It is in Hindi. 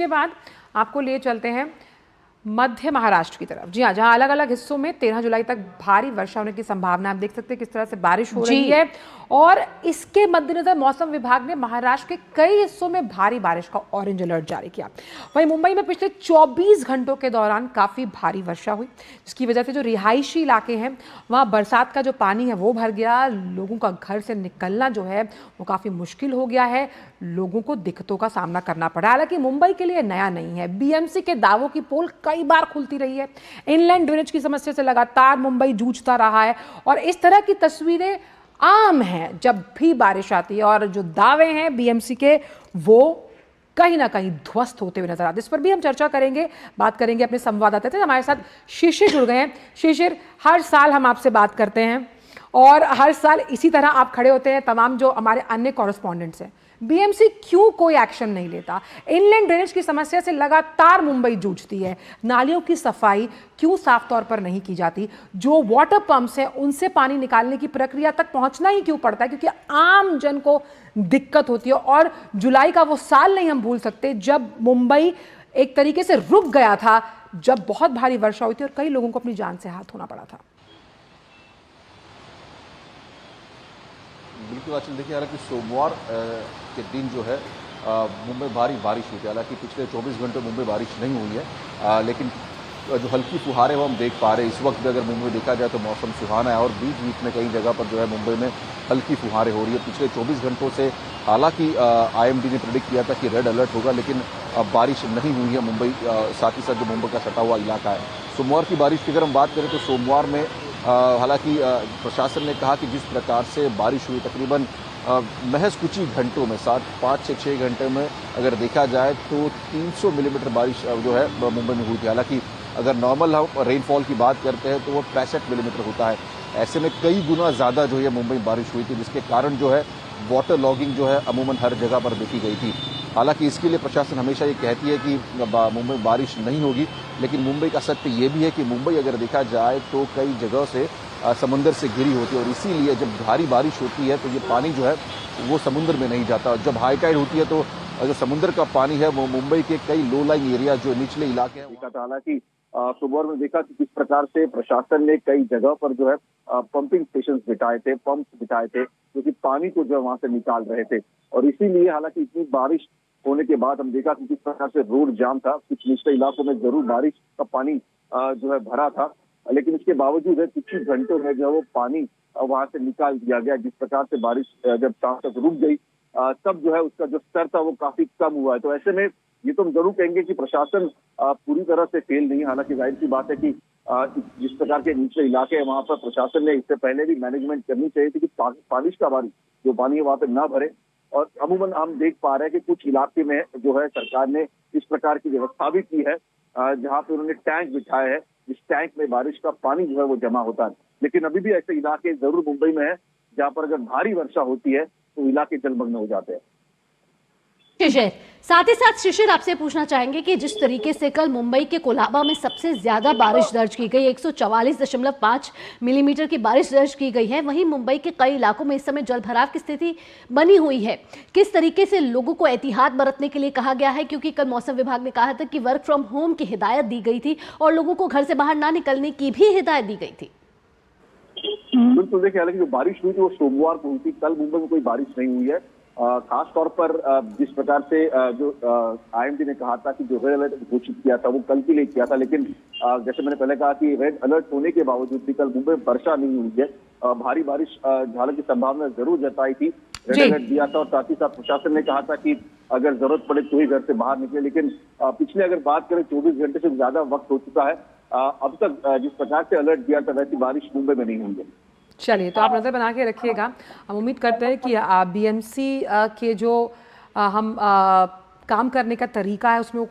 के बाद आपको लिए चलते हैं मध्य महाराष्ट्र की तरफ। जी हाँ, जहां अलग अलग हिस्सों में 13 जुलाई तक भारी वर्षा होने की संभावना। आप देख सकते हैं किस तरह से बारिश हो रही है और इसके मद्देनजर मौसम विभाग ने महाराष्ट्र के कई हिस्सों में भारी बारिश का ऑरेंज अलर्ट जारी किया। वहीं मुंबई में पिछले 24 घंटों के दौरान काफी भारी वर्षा हुई, जिसकी वजह से जो रिहायशी इलाके हैं वहां बरसात का जो पानी है वो भर गया। लोगों का घर से निकलना जो है वो काफी मुश्किल हो गया है, लोगों को दिक्कतों का सामना करना पड़ा। हालांकि मुंबई के लिए नया नहीं है, बीएमसी के दावों की पोल कई बार खुलती रही है। इनलैंड ड्रेनेज की समस्या से लगातार मुंबई जूझता रहा है और इस तरह की तस्वीरें आम हैं जब भी बारिश आती है और जो दावे हैं बीएमसी के वो कहीं ना कहीं ध्वस्त होते हुए नजर आते हैं। इस पर भी हम चर्चा करेंगे, बात करेंगे अपने संवाददाता से। हमारे साथ शिशिर जुड़ गए हैं। शिशिर, हर साल हम आपसे बात करते हैं और हर साल इसी तरह आप खड़े होते हैं तमाम जो हमारे अन्य कॉरेस्पॉन्डेंट्स हैं। बीएमसी क्यों कोई एक्शन नहीं लेता? इनलैंड ड्रेनेज की समस्या से लगातार मुंबई जूझती है। नालियों की सफाई क्यों साफ तौर पर नहीं की जाती? जो वाटर पंप्स हैं उनसे पानी निकालने की प्रक्रिया तक पहुंचना ही क्यों पड़ता है? क्योंकि आम जन को दिक्कत होती है और जुलाई का वो साल नहीं हम भूल सकते जब मुंबई एक तरीके से रुक गया था, जब बहुत भारी वर्षा हुई थी और कई लोगों को अपनी जान से हाथ धोना पड़ा था। बिल्कुल आचल, देखिए हालांकि सोमवार के दिन जो है मुंबई भारी बारिश हुई थी। हालांकि पिछले 24 घंटे मुंबई बारिश नहीं हुई है, लेकिन जो हल्की फुहारें वो हम देख पा रहे हैं। इस वक्त भी अगर मुंबई देखा जाए तो मौसम सुहाना है और बीच बीच में कई जगह पर जो है मुंबई में हल्की फुहारें हो रही है। पिछले 24 घंटों से हालांकि आईएमडी ने प्रेडिक्ट किया था कि रेड अलर्ट होगा, लेकिन बारिश नहीं हुई है मुंबई, साथ ही साथ जो मुंबई का सटा हुआ इलाका है। सोमवार की बारिश की अगर हम बात करें तो सोमवार में हालांकि प्रशासन ने कहा कि जिस प्रकार से बारिश हुई तकरीबन महज कुछ ही घंटों में 5 से 6 घंटे में अगर देखा जाए तो 300 मिलीमीटर बारिश जो है मुंबई में हुई थी। हालांकि अगर नॉर्मल हम रेनफॉल की बात करते हैं तो वो 65 मिलीमीटर होता है। ऐसे में कई गुना ज़्यादा जो है मुंबई में बारिश हुई थी, जिसके कारण जो है वाटर लॉगिंग जो है अमूमन हर जगह पर देखी गई थी। हालांकि इसके लिए प्रशासन हमेशा ये कहती है कि मुंबई में बारिश नहीं होगी, लेकिन मुंबई का सत्य ये भी है कि मुंबई अगर देखा जाए तो कई जगह से समुंदर से घिरी होती है और इसीलिए जब भारी बारिश होती है तो ये पानी जो है वो समुद्र में नहीं जाता। जब हाई टाइड होती है तो जो समुद्र का पानी है वो मुंबई के कई लो लाइन एरिया जो निचले इलाके हैं। हालांकि सुबह में देखा कि किस प्रकार से प्रशासन ने कई जगह पर जो है पंपिंग स्टेशन बिठाए थे, पंप बिठाए थे जो कि पानी को जो है वहां से निकाल रहे थे। और इसीलिए हालांकि इतनी बारिश होने के बाद हम देखा कि किस प्रकार से रोड जाम था। कुछ निचले इलाकों में जरूर बारिश का पानी जो है भरा था, लेकिन इसके बावजूद कुछ ही घंटों में जो है वो पानी वहां से निकाल दिया गया। जिस प्रकार से बारिश जब शाम तक रुक गई तब जो है उसका जो स्तर था वो काफी कम हुआ है। तो ऐसे में ये तो हम जरूर कहेंगे कि प्रशासन पूरी तरह से फेल नहीं। हालांकि जाहिर सी बात है कि जिस प्रकार के निचले इलाके हैं वहां पर प्रशासन ने इससे पहले भी मैनेजमेंट करनी चाहिए थी कि बारिश का पानी जो पानी है वहां पर ना भरे। और अमूमन हम देख पा रहे हैं कि कुछ इलाके में जो है सरकार ने इस प्रकार की व्यवस्था भी की है जहां पे उन्होंने टैंक बिछाए हैं, जिस टैंक में बारिश का पानी जो है वो जमा होता है। लेकिन अभी भी ऐसे इलाके जरूर मुंबई में है जहां पर अगर भारी वर्षा होती है तो इलाके जलमग्न हो जाते हैं। शिशिर, साथ ही साथ शिशिर आपसे पूछना चाहेंगे कि जिस तरीके से कल मुंबई के कोलाबा में सबसे ज्यादा बारिश दर्ज की गई, 144.5 मिलीमीटर की बारिश दर्ज की गई है, वहीं मुंबई के कई इलाकों में इस समय जलभराव की स्थिति बनी हुई है। किस तरीके से लोगों को एहतियात बरतने के लिए कहा गया है? क्योंकि कल मौसम विभाग ने कहा था कि वर्क फ्रॉम होम की हिदायत दी गई थी और लोगों को घर से बाहर ना निकलने की भी हिदायत दी गई थी। बिल्कुल, देखिए हालांकि जो बारिश हुई थी वो सोमवार को हुई थी। कल मुंबई में कोई बारिश नहीं हुई है। खास तौर पर जिस प्रकार से जो आईएमडी ने कहा था कि जो रेड अलर्ट घोषित किया था वो कल के लिए किया था, लेकिन जैसे मैंने पहले कहा कि रेड अलर्ट होने के बावजूद भी कल मुंबई में वर्षा नहीं हुई है। भारी बारिश झाड़ने की संभावना जरूर जताई थी, रेड अलर्ट दिया था और साथ ही साथ प्रशासन ने कहा था कि अगर जरूरत पड़े तो ही घर से बाहर निकले। लेकिन पिछले अगर बात करें 24 घंटे से ज्यादा वक्त हो चुका है, अब तक जिस प्रकार से अलर्ट दिया था वैसी बारिश मुंबई में नहीं हुई है। चलिए, तो आप नज़र बना के रखिएगा। हम उम्मीद करते हैं कि बीएमसी के जो हम काम करने का तरीका है उसमें वो कुछ